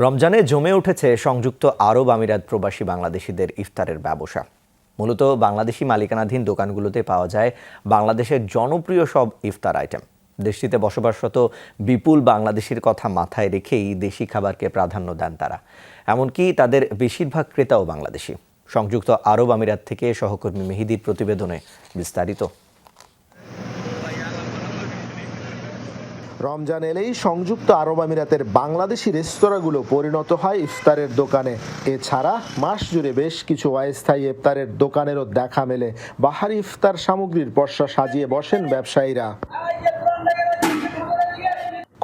রমজানে জমে উঠেছে সংযুক্ত আরব আমিরাত প্রবাসী বাংলাদেশিদের ইফতারের ব্যবসা। মূলত বাংলাদেশি মালিকানাধীন দোকানগুলোতে পাওয়া যায় বাংলাদেশের জনপ্রিয় সব ইফতার আইটেম। দেশটিতে বসবাসরত বিপুল বাংলাদেশির কথা মাথায় রেখেই দেশি খাবারকে প্রাধান্য দেন তারা। এমনকি তাদের বেশিরভাগ ক্রেতাও বাংলাদেশি। সংযুক্ত আরব আমিরাত থেকে সহকর্মী মেহেদীর প্রতিবেদনে বিস্তারিত। রমজান এলেই সংযুক্ত আরব আমিরাতের বাংলাদেশি রেস্তোরাঁগুলো পরিণত হয় ইফতারের দোকানে। এছাড়া মাস জুড়ে বেশ কিছু অস্থায়ী ইফতারের দোকানেরও দেখা মেলে। বাহারি ইফতার সামগ্রীর পসরা সাজিয়ে বসেন ব্যবসায়ীরা।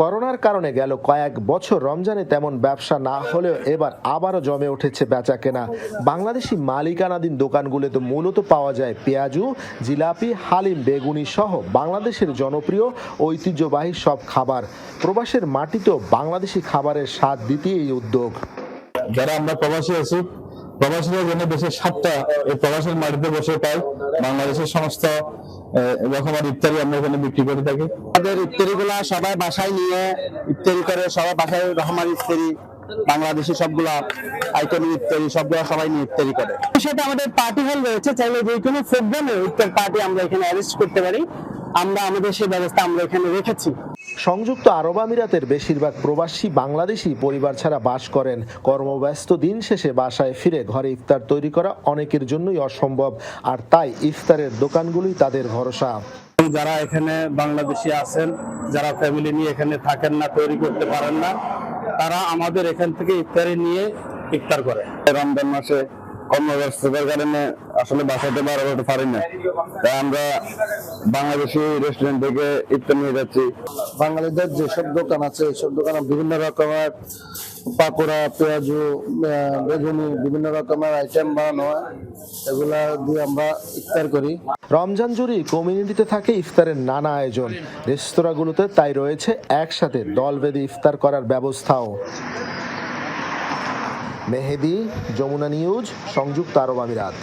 করোনার কারণে গেল কয়েক বছর রমজানে তেমন ব্যবসা না হলেও এবার আবারও জমে উঠেছে বেচাকেনা। বাংলাদেশি মালিকানাধীন দোকানগুলোতে মূলত পাওয়া যায় পেঁয়াজু, জিলাপি, হালিম, বেগুনি সহ বাংলাদেশের জনপ্রিয় ঐতিহ্যবাহী সব খাবার। প্রবাসের মাটিতেও বাংলাদেশি খাবারের স্বাদ দিতে এই উদ্যোগ। যারা আমরা প্রবাসী আছি, প্রবাসীরা যেন দেশের স্বাদটা এই প্রবাসের মাটিতে বসে পায়। বাংলাদেশের সমস্ত রকমের ইফতারি আমরা এখানে বিক্রি করে থাকি। আমাদের ইফতারিগুলা সবাই বাসায় নিয়ে ইফতারি করে, সবাই বাসায় রহমান ইফতারি, বাংলাদেশি সবগুলা আইটেম ইফতারি সবগুলা সবাই নিয়ে ইফতারি করে। সেটা আমাদের পার্টি হল রয়েছে, চাইলে যে কোনো প্রোগ্রামে ইফতার পার্টি আমরা এখানে অ্যারেঞ্জ করতে পারি। আমরা আমাদের সেই ব্যবস্থা আমরা এখানে রেখেছি। সংযুক্ত আরব আমিরাতের বেশিরভাগ প্রবাসী বাংলাদেশি পরিবার ছাড়া বাস করেন। কর্মব্যস্ত দিন শেষে বাসায় ফিরে ঘরে ইফতার তৈরি করা অনেকের জন্যই অসম্ভব, আর তাই ইফতারের দোকানগুলোই তাদের ভরসা। যারা এখানে বাংলাদেশি আছেন, যারা ফ্যামিলি নিয়ে এখানে থাকেন না, তৈরি করতে পারেন না, তারা আমাদের এখান থেকে ইফতারি নিয়ে ইফতার করে। রমজান মাসে কর্মব্যস্ততার কারণে আসলে বাসাতে বাড়াতে পারি না, তাই আমরা বাংলাদেশি রেস্টুরেন্ট থেকে ইফতার নিয়ে যাচ্ছি। বাঙালিদের যেসব দোকান আছে এইসব দোকানে বিভিন্ন রকমের পাকোড়া, পেঁয়াজু, বেগুনি, বিভিন্ন রকমের আইটেম বানানো হয়, এগুলা দিয়ে আমরা ইফতার করি। রমজান জুড়ে কমিউনিটিতে থাকে ইফতারের নানা আয়োজন। রেস্তোরাঁগুলোতে তাই রয়েছে একসাথে দল বেঁধে ইফতার করার ব্যবস্থাও। মেহেদী, যমুনা নিউজ, সংযুক্ত আরব আমিরাত।